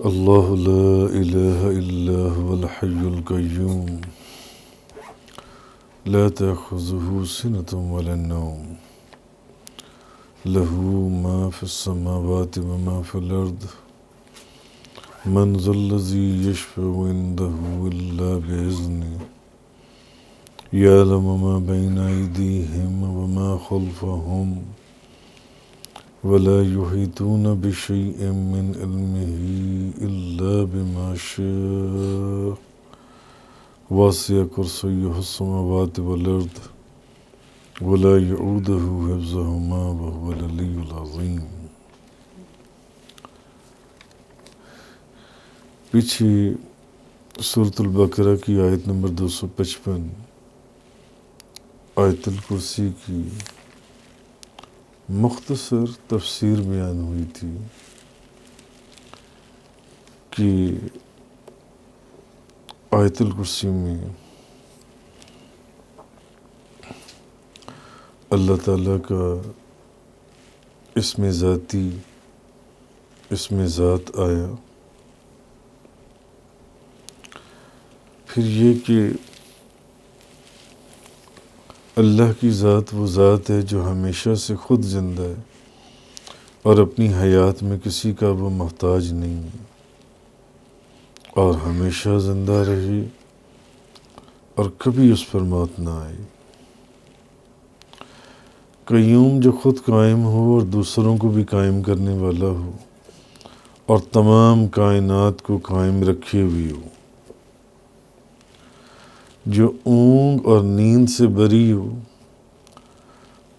اللہ لا الہ الا هو الحی القیوم لا تأخذه سنة ولا نوم له ما في السماوات وما في الأرض من ذا الذي يشفع عنده إلا بإذنه يعلم ما بين أيديهم وما خلفهم ولا يحيطون بشيء من علمه إلا بما شاء وسع كرسيه السماوات والأرض ولا يؤوده حفظهما وهو العلي العظيم۔ پیچھے سورۃ البقرہ کی آیت نمبر 255 آیت الکرسی کی مختصر تفسیر بیان ہوئی تھی کہ آیت الکرسی میں اللہ تعالیٰ کا اسم ذاتی اسم ذات آیا، پھر یہ کہ اللہ کی ذات وہ ذات ہے جو ہمیشہ سے خود زندہ ہے اور اپنی حیات میں کسی کا وہ محتاج نہیں ہے اور ہمیشہ زندہ رہی اور کبھی اس پر موت نہ آئی۔ قیوم جو خود قائم ہو اور دوسروں کو بھی قائم کرنے والا ہو اور تمام کائنات کو قائم رکھے ہوئے ہو، جو اونگ اور نیند سے بری ہو،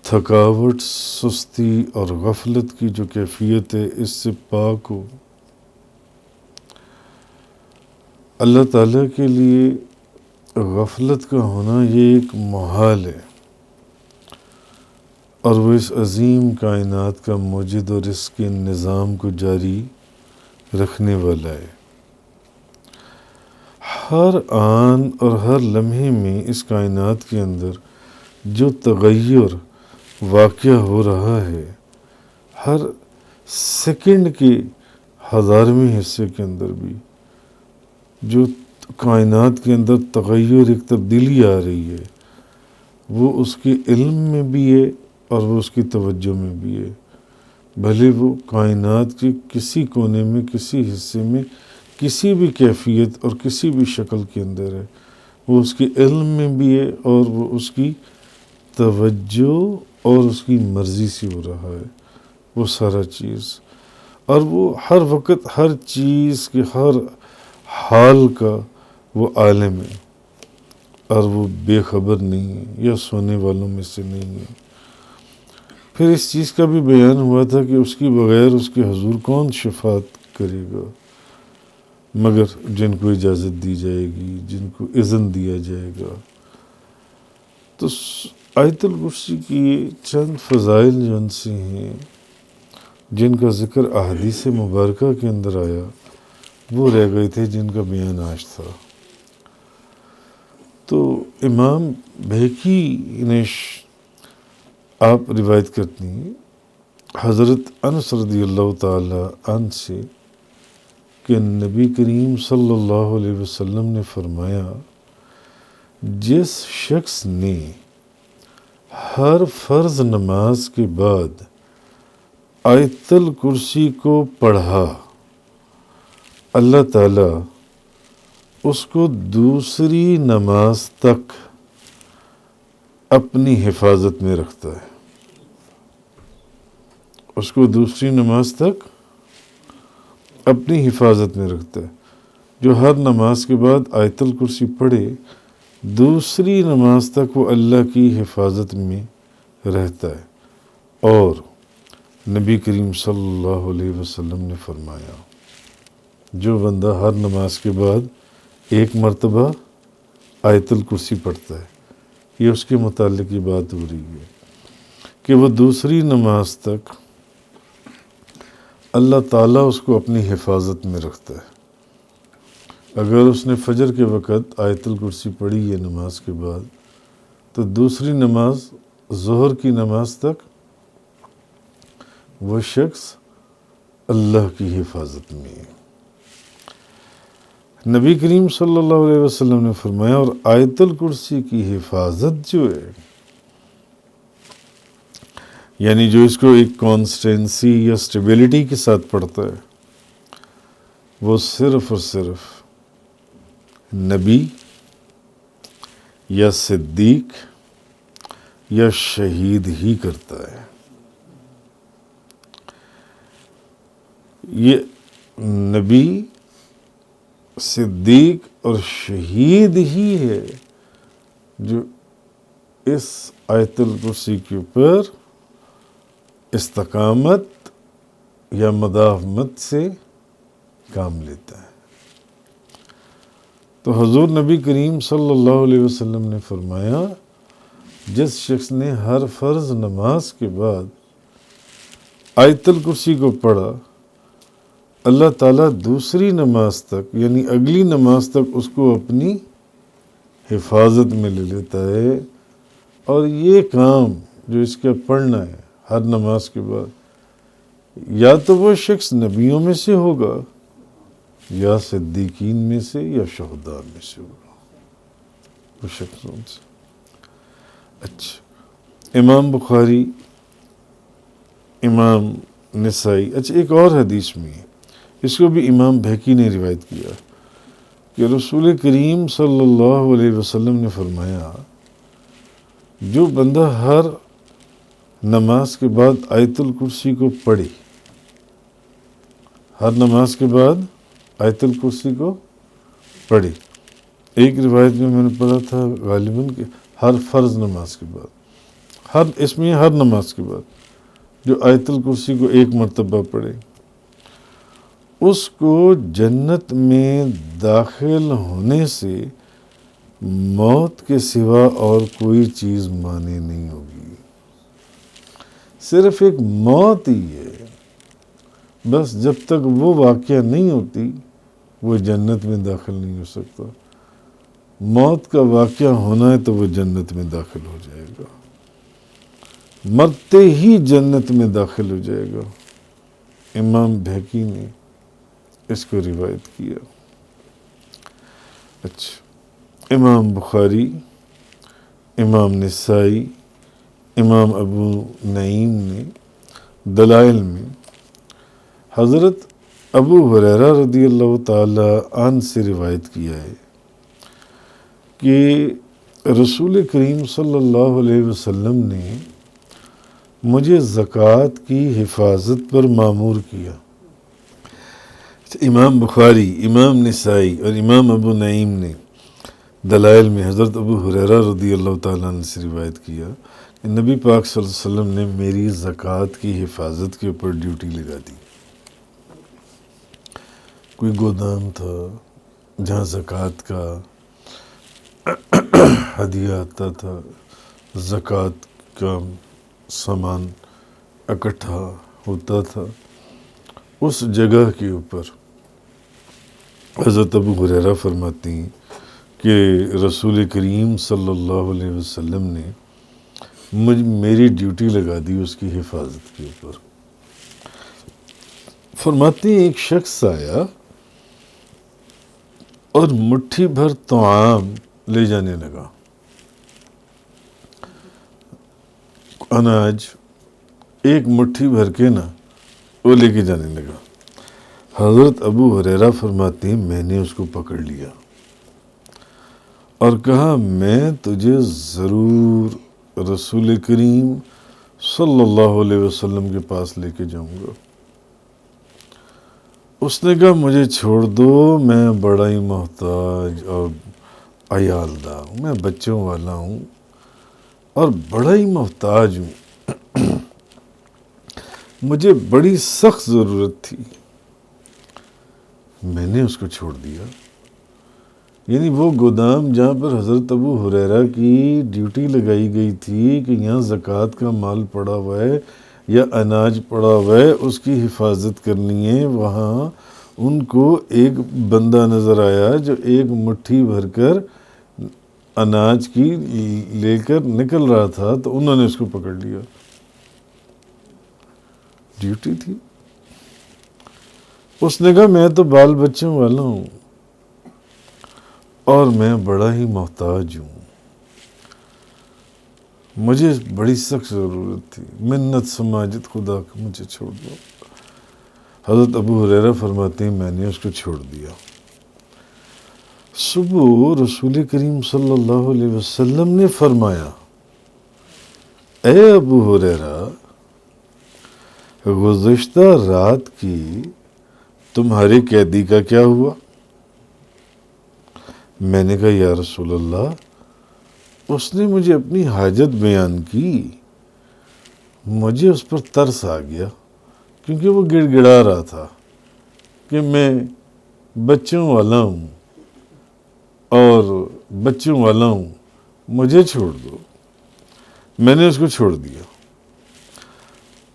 تھکاوٹ، سستی اور غفلت کی جو کیفیت ہے اس سے پاک ہو۔ اللہ تعالیٰ کے لیے غفلت کا ہونا یہ ایک محال ہے، اور وہ اس عظیم کائنات کا موجد اور اس کے نظام کو جاری رکھنے والا ہے۔ ہر آن اور ہر لمحے میں اس کائنات کے اندر جو تغیر واقع ہو رہا ہے، ہر سیکنڈ کے 1000ویں حصے کے اندر بھی جو کائنات کے اندر تغیر، ایک تبدیلی آ رہی ہے، وہ اس کے علم میں بھی ہے اور وہ اس کی توجہ میں بھی ہے، بھلے وہ کائنات کے کسی کونے میں، کسی حصے میں، کسی بھی کیفیت اور کسی بھی شکل کے اندر ہے، وہ اس کے علم میں بھی ہے اور وہ اس کی توجہ اور اس کی مرضی سے ہو رہا ہے وہ سارا چیز، اور وہ ہر وقت ہر چیز کے ہر حال کا وہ عالم ہے اور وہ بے خبر نہیں ہے یا سونے والوں میں سے نہیں ہے۔ پھر اس چیز کا بھی بیان ہوا تھا کہ اس کی بغیر اس کے حضور کون شفاعت کرے گا مگر جن کو اجازت دی جائے گی، جن کو اذن دیا جائے گا۔ تو آیت الکرسی کی چند فضائل جن سے ہیں جن کا ذکر احادیث مبارکہ کے اندر آیا وہ رہ گئے تھے، جن کا بیان آج تھا۔ تو امام بہقی نے آپ روایت کرتی ہیں حضرت انس رضی اللہ تعالی عنہ سے کہ نبی کریم صلی اللہ علیہ وسلم نے فرمایا، جس شخص نے ہر فرض نماز کے بعد آیت الکرسی کو پڑھا، اللہ تعالیٰ اس کو دوسری نماز تک اپنی حفاظت میں رکھتا ہے، اس کو دوسری نماز تک اپنی حفاظت میں رکھتا ہے۔ جو ہر نماز کے بعد آیت الکرسی پڑھے، دوسری نماز تک وہ اللہ کی حفاظت میں رہتا ہے۔ اور نبی کریم صلی اللہ علیہ وسلم نے فرمایا، جو بندہ ہر نماز کے بعد ایک مرتبہ آیت الکرسی پڑھتا ہے، یہ اس کے متعلق یہ بات ہو رہی ہے کہ وہ دوسری نماز تک اللہ تعالیٰ اس کو اپنی حفاظت میں رکھتا ہے۔ اگر اس نے فجر کے وقت آیت الکرسی پڑھی ہے نماز کے بعد، تو دوسری نماز ظہر کی نماز تک وہ شخص اللہ کی حفاظت میں ہے۔ نبی کریم صلی اللہ علیہ وسلم نے فرمایا، اور آیت الکرسی کی حفاظت جو ہے، یعنی جو اس کو ایک کانسٹینسی یا سٹیبلٹی کے ساتھ پڑھتا ہے، وہ صرف اور صرف نبی یا صدیق یا شہید ہی کرتا ہے۔ یہ نبی، صدیق اور شہید ہی ہے جو اس آیت الکرسی کے اوپر استقامت یا مداومت سے کام لیتا ہے۔ تو حضور نبی کریم صلی اللہ علیہ وسلم نے فرمایا، جس شخص نے ہر فرض نماز کے بعد آیت الکرسی کو پڑھا، اللہ تعالیٰ دوسری نماز تک یعنی اگلی نماز تک اس کو اپنی حفاظت میں لے لیتا ہے۔ اور یہ کام جو اس کا پڑھنا ہے ہر نماز کے بعد، یا تو وہ شخص نبیوں میں سے ہوگا، یا صدیقین میں سے، یا شہداء میں سے ہوگا، وہ شخص ان سے۔ اچھا، امام بخاری، امام نسائی، اچھا ایک اور حدیث میں ہے، اس کو بھی امام بہقی نے روایت کیا کہ رسول کریم صلی اللہ علیہ وسلم نے فرمایا، جو بندہ ہر نماز کے بعد آیت الکرسی کو پڑھے، ہر نماز کے بعد آیت الکرسی کو پڑھے، ایک روایت میں نے پڑھا تھا غالباً کہ ہر فرض نماز کے بعد، اس میں ہر نماز کے بعد جو آیت الکرسی کو ایک مرتبہ پڑھے، اس کو جنت میں داخل ہونے سے موت کے سوا اور کوئی چیز مانع نہیں ہوگی۔ صرف ایک موت ہی ہے، بس جب تک وہ واقعہ نہیں ہوتی وہ جنت میں داخل نہیں ہو سکتا۔ موت کا واقعہ ہونا ہے تو وہ جنت میں داخل ہو جائے گا، مرتے ہی جنت میں داخل ہو جائے گا۔ امام بہقی نے اس کو روایت کیا۔ اچھا، امام بخاری، امام نسائی، امام ابو نعیم نے دلائل میں حضرت ابو ہریرہ رضی اللہ تعالی عنہ سے روایت کیا ہے کہ رسول کریم صلی اللہ علیہ وسلم نے مجھے زکوٰۃ کی حفاظت پر مامور کیا۔ امام بخاری، امام نسائی اور امام ابو نعیم نے دلائل میں حضرت ابو ہریرہ رضی اللہ تعالیٰ عنہ سے روایت کیا کہ نبی پاک صلی اللہ علیہ وسلم نے میری زکوٰۃ کی حفاظت کے اوپر ڈیوٹی لگا دی۔ کوئی گودام تھا جہاں زکوٰۃ کا ہدیہ آتا تھا، زکوٰۃ کا سامان اکٹھا ہوتا تھا، اس جگہ کے اوپر حضرت ابو ہریرہ فرماتے ہیں کہ رسول کریم صلی اللہ علیہ وسلم نے میری ڈیوٹی لگا دی اس کی حفاظت کے اوپر۔ فرماتے ہیں ایک شخص آیا اور مٹھی بھر طعام لے جانے لگا، اناج ایک مٹھی بھر کے نا وہ لے کے جانے لگا۔ حضرت ابو ہریرہ فرماتے ہیں میں نے اس کو پکڑ لیا اور کہا میں تجھے ضرور رسول کریم صلی اللہ علیہ وسلم کے پاس لے کے جاؤں گا۔ اس نے کہا مجھے چھوڑ دو، میں بڑا ہی محتاج اور عیالدار ہوں، میں بچوں والا ہوں اور بڑا ہی محتاج ہوں، مجھے بڑی سخت ضرورت تھی۔ میں نے اس کو چھوڑ دیا۔ یعنی وہ گودام جہاں پر حضرت ابو ہریرہ کی ڈیوٹی لگائی گئی تھی کہ یہاں زکوٰۃ کا مال پڑا ہوا ہے یا اناج پڑا ہوا ہے، اس کی حفاظت کرنی ہے، وہاں ان کو ایک بندہ نظر آیا جو ایک مٹھی بھر کر اناج کی لے کر نکل رہا تھا، تو انہوں نے اس کو پکڑ لیا۔ ڈیوٹی تھی۔ اس نے کہا میں تو بال بچوں والا ہوں، اور میں بڑا ہی محتاج ہوں، مجھے بڑی سخت ضرورت تھی، منت سماجت خدا کہ مجھے چھوڑ دو۔ حضرت ابو ہریرہ فرماتے ہیں میں نے اس کو چھوڑ دیا۔ صبح رسول کریم صلی اللہ علیہ وسلم نے فرمایا، اے ابو ہریرہ، گزشتہ رات کی تمہارے قیدی کا کیا ہوا؟ میں نے کہا یا رسول اللہ، اس نے مجھے اپنی حاجت بیان کی، مجھے اس پر ترس آ گیا کیونکہ وہ گڑ گڑا رہا تھا کہ میں بچوں والا ہوں اور بچوں والا ہوں، مجھے چھوڑ دو۔ میں نے اس کو چھوڑ دیا۔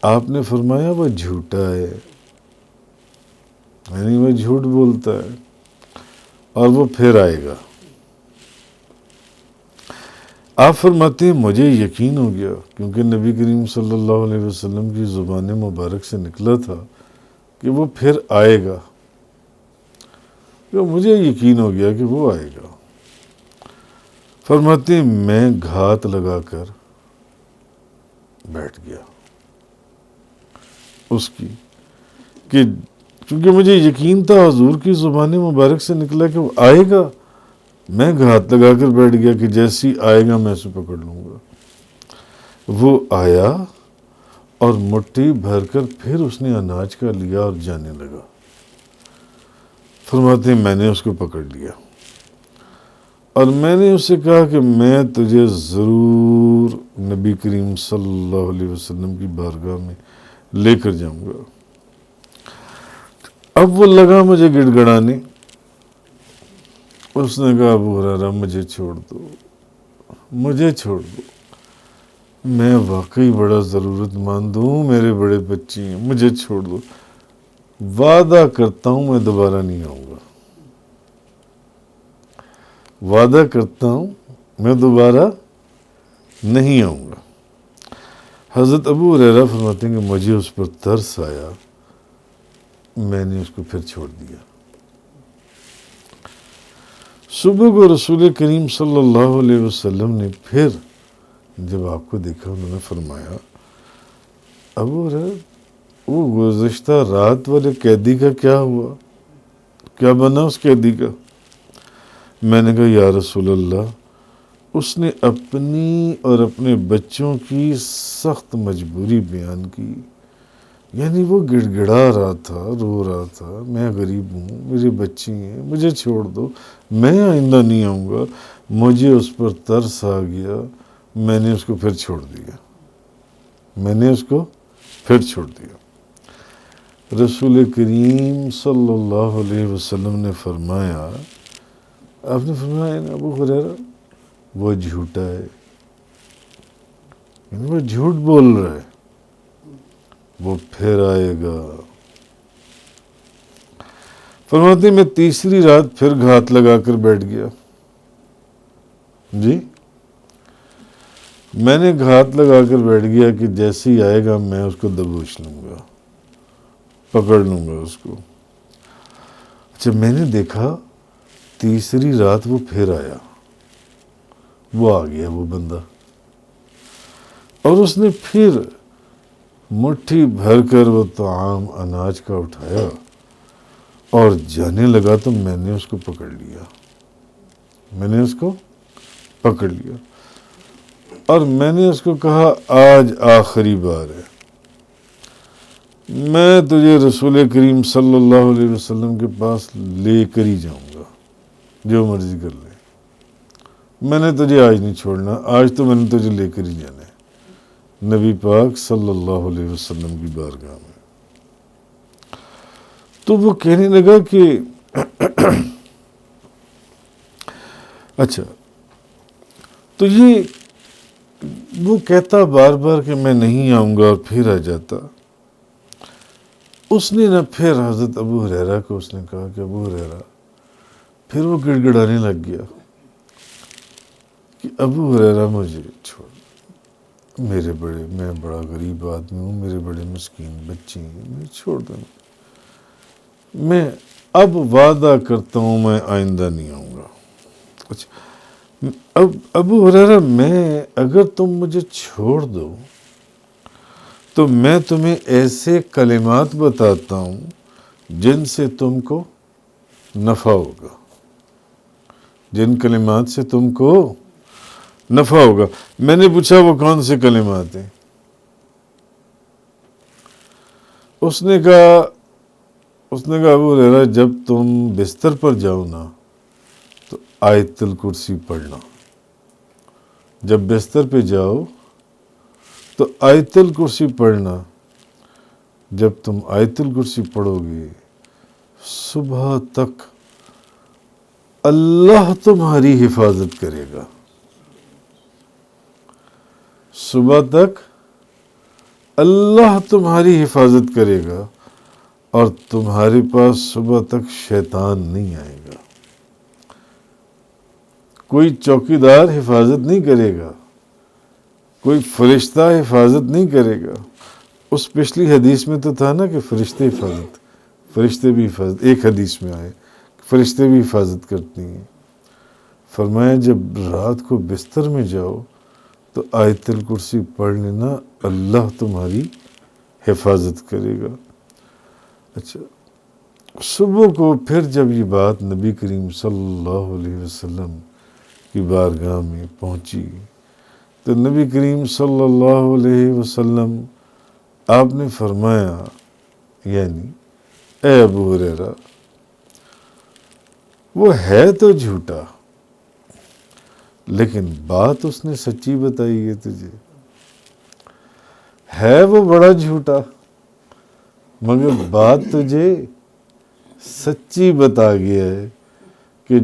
آپ نے فرمایا وہ جھوٹا ہے، یعنی وہ جھوٹ بولتا ہے اور وہ پھر آئے گا۔ آپ فرماتے ہیں مجھے یقین ہو گیا کیونکہ نبی کریم صلی اللہ علیہ وسلم کی زبان مبارک سے نکلا تھا کہ وہ پھر آئے گا، تو مجھے یقین ہو گیا کہ وہ آئے گا۔ فرماتے ہیں میں گھات لگا کر بیٹھ گیا اس کی، کہ چونکہ مجھے یقین تھا حضور کی زبان مبارک سے نکلا کہ وہ آئے گا، میں گھات لگا کر بیٹھ گیا کہ جیسی آئے گا میں اسے پکڑ لوں گا۔ وہ آیا اور مٹھی بھر کر پھر اس نے اناج کا لیا اور جانے لگا۔ فرماتے ہیں میں نے اس کو پکڑ لیا اور میں نے اس سے کہا کہ میں تجھے ضرور نبی کریم صلی اللہ علیہ وسلم کی بارگاہ میں لے کر جاؤں گا۔ اب وہ لگا مجھے گڑ گڑانے، اس نے کہا ابو ہریرہ مجھے چھوڑ دو، مجھے چھوڑ دو، میں واقعی بڑا ضرورت مند ہوں، میرے بڑے بچے ہیں، مجھے چھوڑ دو، وعدہ کرتا ہوں میں دوبارہ نہیں آؤں گا، وعدہ کرتا ہوں میں دوبارہ نہیں آؤں گا۔ حضرت ابو ہریرہ فرماتے ہیں کہ مجھے اس پر ترس آیا، میں نے اس کو پھر چھوڑ دیا۔ صبح کو رسول کریم صلی اللہ علیہ وسلم نے پھر جب آپ کو دیکھا انہوں نے فرمایا ابو ہریرہ وہ گزشتہ رات والے قیدی کا کیا ہوا، کیا بنا اس قیدی کا؟ میں نے کہا یا رسول اللہ، اس نے اپنی اور اپنے بچوں کی سخت مجبوری بیان کی، یعنی وہ گڑ گڑا رہا تھا، رو رہا تھا، میں غریب ہوں، میرے بچے ہیں، مجھے چھوڑ دو، میں آئندہ نہیں آؤں گا۔ مجھے اس پر ترس آ گیا، میں نے اس کو پھر چھوڑ دیا، میں نے اس کو پھر چھوڑ دیا۔ رسول کریم صلی اللہ علیہ وسلم نے فرمایا، آپ نے فرمایا نا ابو ہریرہ وہ جھوٹا ہے، یعنی وہ جھوٹ بول رہا ہے، وہ پھر آئے گا۔ فرماتے ہیں میں تیسری رات پھر گھات لگا کر بیٹھ گیا، جی میں نے گھات لگا کر بیٹھ گیا کہ جیسے ہی آئے گا میں اس کو دبوچ لوں گا، پکڑ لوں گا اس کو۔ اچھا میں نے دیکھا تیسری رات وہ پھر آیا، وہ آ گیا وہ بندہ، اور اس نے پھر مٹھی بھر کر وہ طعام اناج کا اٹھایا اور جانے لگا، تو میں نے اس کو پکڑ لیا، میں نے اس کو پکڑ لیا اور میں نے اس کو کہا آج آخری بار ہے، میں تجھے رسول کریم صلی اللہ علیہ وسلم کے پاس لے کر ہی جاؤں گا، جو مرضی کر لے، میں نے تجھے آج نہیں چھوڑنا، آج تو میں نے تجھے لے کر ہی جانا ہے نبی پاک صلی اللہ علیہ وسلم کی بارگاہ میں۔ تو وہ کہنے لگا کہ اچھا، تو یہ وہ کہتا بار بار کہ میں نہیں آؤں گا اور پھر آ جاتا۔ اس نے نہ پھر حضرت ابو ہریرہ کو اس نے کہا کہ ابو ہریرہ، پھر وہ گڑ گڑانے لگ گیا کہ ابو ہریرہ مجھے چھوڑ، میں بڑا غریب آدمی ہوں، میرے بڑے مسکین بچے ہیں، مجھے چھوڑ دو، میں اب وعدہ کرتا ہوں میں آئندہ نہیں آؤں گا۔ اچھا، اب ابو ہریرہ میں اگر تم مجھے چھوڑ دو تو میں تمہیں ایسے کلمات بتاتا ہوں جن سے تم کو نفع ہوگا، جن کلمات سے تم کو نفع ہوگا۔ میں نے پوچھا وہ کون سے کلمات ہیں؟ اس نے کہا ابو ہریرہ جب تم بستر پر جاؤ نا تو آیت الکرسی پڑھنا، جب بستر پہ جاؤ تو آیت الکرسی پڑھنا، جب تم آیت الکرسی پڑھو گے صبح تک اللہ تمہاری حفاظت کرے گا، صبح تک اللہ تمہاری حفاظت کرے گا اور تمہارے پاس صبح تک شیطان نہیں آئے گا، کوئی چوکیدار حفاظت نہیں کرے گا، کوئی فرشتہ حفاظت نہیں کرے گا۔ اس پچھلی حدیث میں تو تھا نا کہ فرشتے بھی حفاظت، ایک حدیث میں آئے فرشتے بھی حفاظت کرتی ہیں۔ فرمایا جب رات کو بستر میں جاؤ تو آیت الکرسی پڑھ لینا، اللہ تمہاری حفاظت کرے گا۔ اچھا، صبح کو پھر جب یہ بات نبی کریم صلی اللہ علیہ وسلم کی بارگاہ میں پہنچی تو نبی کریم صلی اللہ علیہ وسلم آپ نے فرمایا، یعنی اے ابو ہریرہ وہ ہے تو جھوٹا لیکن بات اس نے سچی بتائی ہے تجھے، ہے وہ بڑا جھوٹا مگر بات تجھے سچی بتا گیا ہے کہ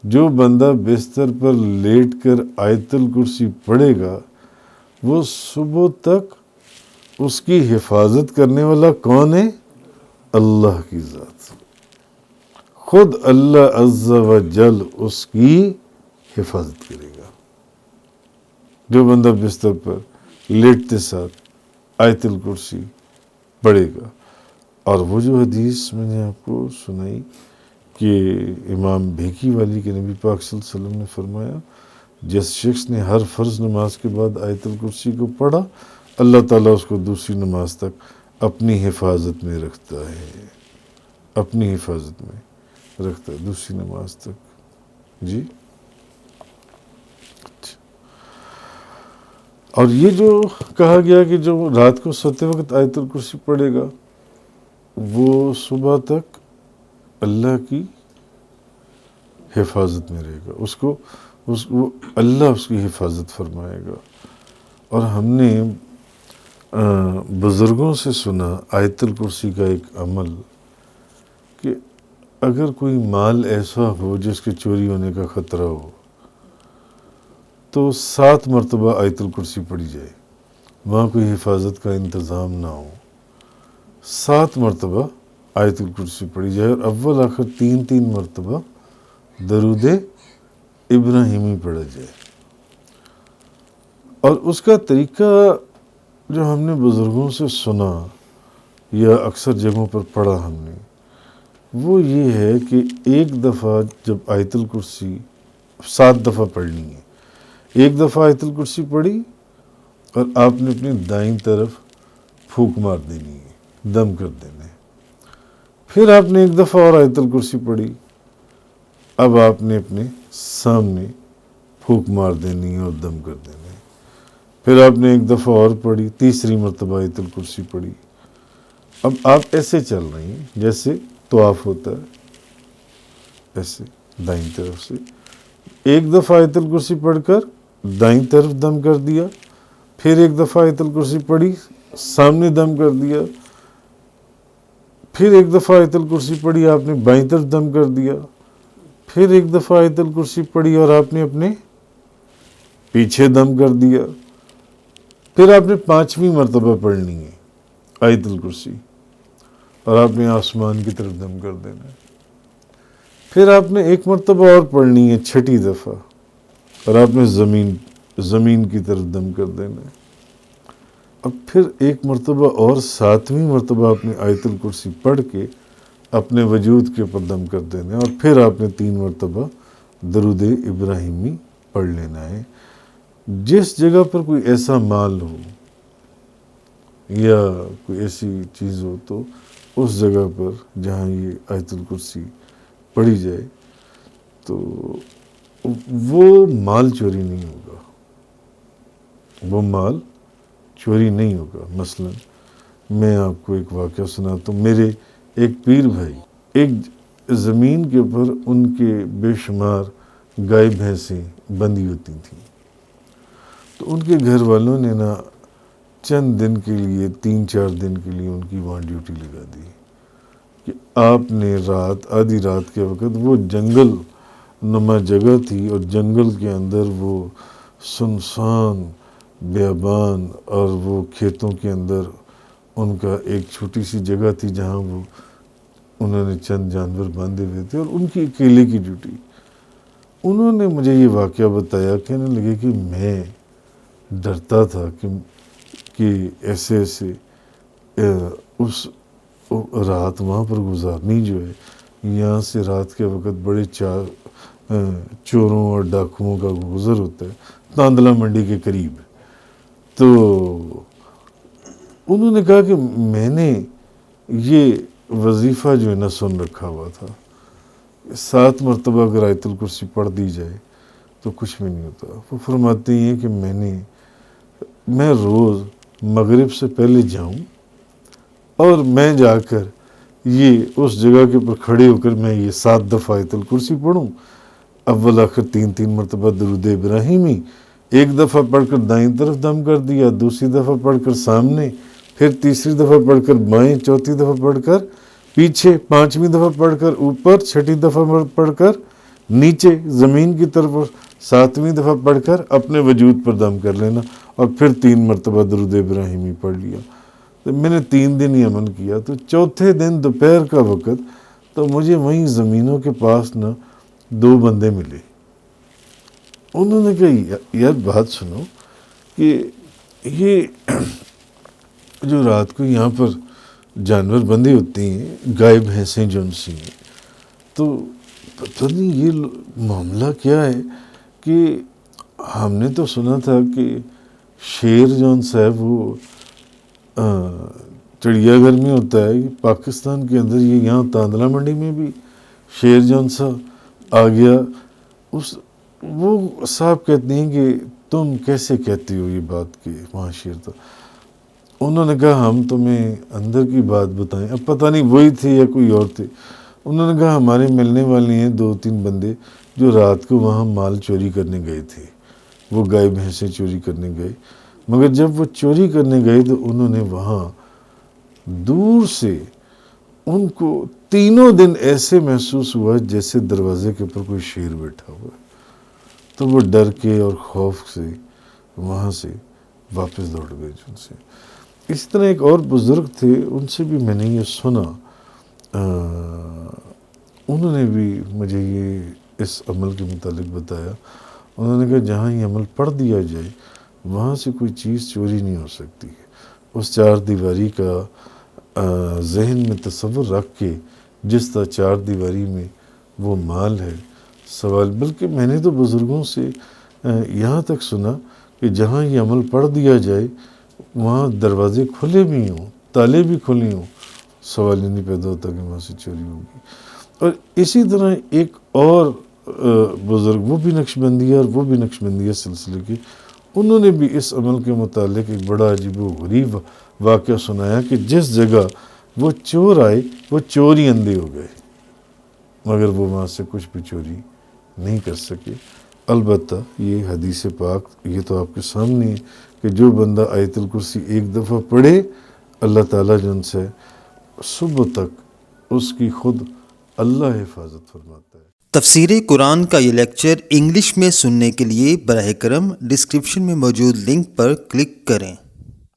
جو بندہ بستر پر لیٹ کر آیت الکرسی پڑھے گا وہ صبح تک اس کی حفاظت کرنے والا کون ہے؟ اللہ کی ذات، خود اللہ عز و جل اس کی حفاظت کرے گا۔ جو بندہ بستر پر لیٹتے ساتھ آیت الکرسی پڑھے گا۔ اور وہ جو حدیث میں نے آپ کو سنائی کہ امام بھیکی والی کے نبی پاک صلی اللہ علیہ وسلم نے فرمایا جس شخص نے ہر فرض نماز کے بعد آیت الکرسی کو پڑھا اللہ تعالیٰ اس کو دوسری نماز تک اپنی حفاظت میں رکھتا ہے، اپنی حفاظت میں رکھتا ہے دوسری نماز تک۔ جی، اور یہ جو کہا گیا کہ جو رات کو سوتے وقت آیت الکرسی پڑھے گا وہ صبح تک اللہ کی حفاظت میں رہے گا، وہ اللہ اس کی حفاظت فرمائے گا۔ اور ہم نے بزرگوں سے سنا آیت الکرسی کا ایک عمل کہ اگر کوئی مال ایسا ہو جس کے چوری ہونے کا خطرہ ہو تو 7 مرتبہ آیت الکرسی پڑھی جائے، وہاں کوئی حفاظت کا انتظام نہ ہو، 7 مرتبہ آیت الکرسی پڑھی جائے اور اول آخر 3 مرتبہ درود ابراہیمی پڑھا جائے۔ اور اس کا طریقہ جو ہم نے بزرگوں سے سنا یا اکثر جگہوں پر پڑھا ہم نے، وہ یہ ہے کہ ایک دفعہ جب آیت الکرسی 7 دفعہ پڑھنی ہے، ایک دفعہ آیت الکرسی پڑھی اور آپ نے اپنی دائیں طرف پھونک مار دینی ہے، دم کر دینا ہے۔ پھر آپ نے ایک دفعہ اور آیت الکرسی پڑھی، اب آپ نے اپنے سامنے پھونک مار دینی ہے اور دم کر دینا ہے۔ پھر آپ نے ایک دفعہ اور پڑھی، تیسری مرتبہ آیت الکرسی پڑھی۔ اب آپ ایسے چل رہے ہیں جیسے طواف ہوتا ہے، ایسے دائیں طرف سے ایک دفعہ آیت الکرسی پڑھ کر دائیں طرف دم کر دیا، پھر ایک دفعہ آیت الکرسی پڑھی سامنے دم کر دیا، پھر ایک دفعہ آیت الکرسی پڑھی آپ نے بائیں طرف دم کر دیا، پھر ایک دفعہ آیت الکرسی پڑھی اور آپ نے اپنے پیچھے دم کر دیا، پھر آپ نے 5ویں مرتبہ پڑھنی ہے آیت الکرسی اور آپ نے آسمان کی طرف دم کر دینا ہے، پھر آپ نے ایک مرتبہ اور پڑھنی ہے 6ٹھی دفعہ اور آپ نے زمین کی طرف دم کر دینا ہے۔ اب پھر ایک مرتبہ اور 7ویں مرتبہ آپ نے آیت الکرسی پڑھ کے اپنے وجود کے اوپر دم کر دینا ہے اور پھر آپ نے 3 مرتبہ درود ابراہیمی پڑھ لینا ہے۔ جس جگہ پر کوئی ایسا مال ہو یا کوئی ایسی چیز ہو تو اس جگہ پر جہاں یہ آیت الکرسی پڑھی جائے تو وہ مال چوری نہیں ہوگا، وہ مال چوری نہیں ہوگا۔ مثلا میں آپ کو ایک واقعہ سناتا ہوں۔ میرے ایک پیر بھائی، ایک زمین کے اوپر ان کے بے شمار گائے بھینسیں بندھی ہوتی تھیں، تو ان کے گھر والوں نے نا چند دن کے لیے 3-4 دن کے لیے ان کی وہاں ڈیوٹی لگا دی کہ آپ نے آدھی رات کے وقت، وہ جنگل نما جگہ تھی اور جنگل کے اندر وہ سنسان بیابان اور وہ کھیتوں کے اندر ان کا ایک چھوٹی سی جگہ تھی جہاں وہ انہوں نے چند جانور باندھے ہوئے تھے اور ان کی اکیلے کی ڈیوٹی۔ انہوں نے مجھے یہ واقعہ بتایا، کہنے لگے کہ میں ڈرتا تھا کہ ایسے اس رات وہاں پر گزارنی جو ہے، یہاں سے رات کے وقت بڑے چوروں اور ڈاکوؤں کا گزر ہوتا ہے تاندلہ منڈی کے قریب۔ تو انہوں نے کہا کہ میں نے یہ وظیفہ جو ہے نا سن رکھا ہوا تھا، 7 مرتبہ اگر آیت الکرسی پڑھ دی جائے تو کچھ بھی نہیں ہوتا۔ وہ فرماتے ہیں کہ میں روز مغرب سے پہلے جاؤں اور میں جا کر یہ اس جگہ کے اوپر کھڑے ہو کر میں یہ 7 دفعہ آیت الکرسی پڑھوں، اول آخر 3 مرتبہ درود ابراہیمی، ایک دفعہ پڑھ کر دائیں طرف دم کر دیا، دوسری دفعہ پڑھ کر سامنے، پھر تیسری دفعہ پڑھ کر بائیں، چوتھی دفعہ پڑھ کر پیچھے، 5ویں دفعہ پڑھ کر اوپر، 6ٹھی دفعہ پڑھ کر نیچے زمین کی طرف، 7ویں دفعہ پڑھ کر اپنے وجود پر دم کر لینا، اور پھر 3 مرتبہ درود ابراہیمی پڑھ لیا۔ تو میں نے 3 دن ہی عمل کیا، تو چوتھے دن دوپہر کا وقت تو مجھے وہیں زمینوں کے پاس نا 2 بندے ملے۔ انہوں نے کہا یار بات سنو کہ یہ جو رات کو یہاں پر جانور بندے ہوتے ہیں، گائے بھینسیں جو ان سی ہیں، تو پتہ نہیں یہ معاملہ کیا ہے کہ ہم نے تو سنا تھا کہ شیر جون صاحب وہ چڑیا گھر میں ہوتا ہے، پاکستان کے اندر یہ یہاں تاندلہ منڈی میں بھی شیر جون سا آ گیا۔ وہ صاحب کہتے ہیں کہ تم کیسے کہتے ہو یہ بات کہ وہاں شیر تھا؟ انہوں نے کہا ہم تمہیں اندر کی بات بتائیں، اب پتہ نہیں وہی تھے یا کوئی اور تھے۔ انہوں نے کہا ہمارے ملنے والے ہیں 2-3 بندے جو رات کو وہاں مال چوری کرنے گئے تھے، وہ گائے بھینسیں چوری کرنے گئے، مگر جب وہ چوری کرنے گئے تو انہوں نے وہاں دور سے ان کو 3 دن ایسے محسوس ہوا جیسے دروازے کے اوپر کوئی شیر بیٹھا ہوا ہے، تو وہ ڈر کے اور خوف سے وہاں سے واپس دوڑ گئے جن سے۔ اس طرح ایک اور بزرگ تھے، ان سے بھی میں نے یہ سنا، انہوں نے بھی مجھے یہ اس عمل کے متعلق بتایا۔ انہوں نے کہا جہاں یہ عمل پڑھ دیا جائے وہاں سے کوئی چیز چوری نہیں ہو سکتی ہے۔ اس 4 دیواری کا ذہن میں تصور رکھ کے جس طرح 4 دیواری میں وہ مال ہے، سوال، بلکہ میں نے تو بزرگوں سے یہاں تک سنا کہ جہاں یہ عمل پڑھ دیا جائے وہاں دروازے کھلے بھی ہوں، تالے بھی کھلے ہوں، سوال ہی نہیں پیدا ہوتا کہ وہاں سے چوری ہوگی۔ اور اسی طرح ایک اور بزرگ، وہ بھی نقشبندیہ اور وہ بھی نقشبندیہ سلسلے کے، انہوں نے بھی اس عمل کے متعلق ایک بڑا عجیب و غریب واقعہ سنایا کہ جس جگہ وہ چور آئے وہ چور ہی اندھے ہو گئے، مگر وہ وہاں سے کچھ بھی چوری نہیں کر سکے۔ البتہ یہ حدیث پاک یہ تو آپ کے سامنے ہے کہ جو بندہ آیت الکرسی 1 دفعہ پڑھے، اللہ تعالیٰ جن سے صبح تک اس کی خود اللہ حفاظت فرماتا ہے۔ تفسیر قرآن کا یہ لیکچر انگلش میں سننے کے لیے براہ کرم ڈسکرپشن میں موجود لنک پر کلک کریں۔